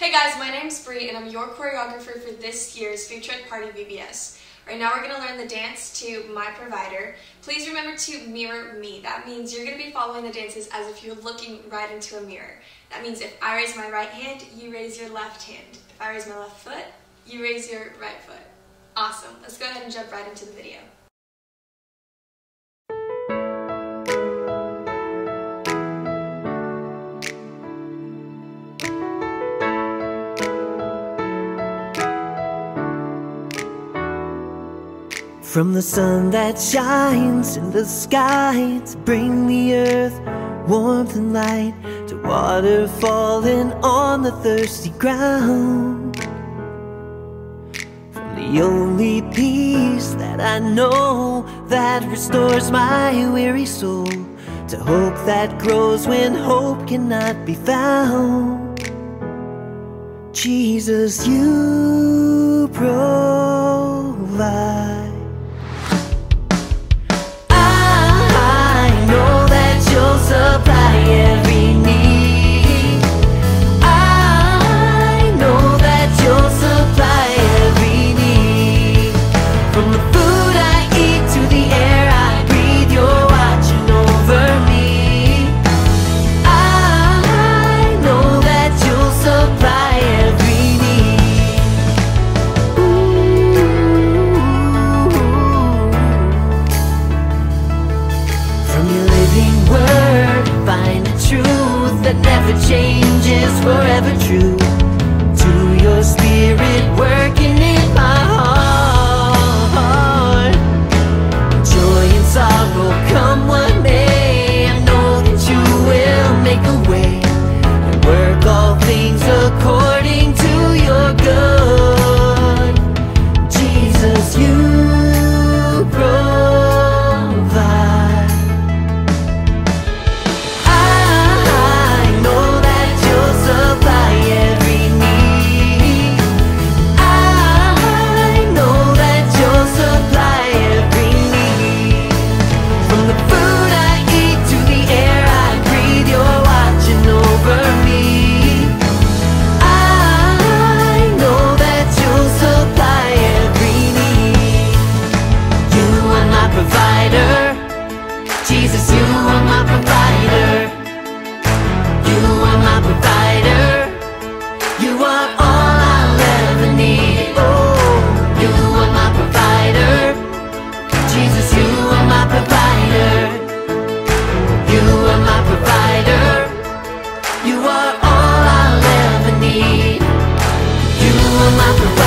Hey guys, my name's Bree and I'm your choreographer for this year's Food Truck Party VBS. Right now we're going to learn the dance to My Provider. Please remember to mirror me. That means you're going to be following the dances as if you're looking right into a mirror. That means if I raise my right hand, you raise your left hand. If I raise my left foot, you raise your right foot. Awesome. Let's go ahead and jump right into the video. From the sun that shines in the sky to bring the earth warmth and light, to water falling on the thirsty ground. From the only peace that I know that restores my weary soul, to hope that grows when hope cannot be found. Jesus, you provide. Supply every need. I know that you'll supply every need. From the food I eat to the air I breathe, you're watching over me. I know that you'll supply every need. From your living word, find a truth that never changes, forever true. To your spirit working in my heart, joy and sorrow come what may, I know that you will make a way and work all things according to your good. Jesus, you provide. Jesus, you are my provider. You are my provider. You are all I'll ever need. Oh, you are my provider. Jesus, you are my provider. You are my provider. You are all I'll ever need. You are my provider.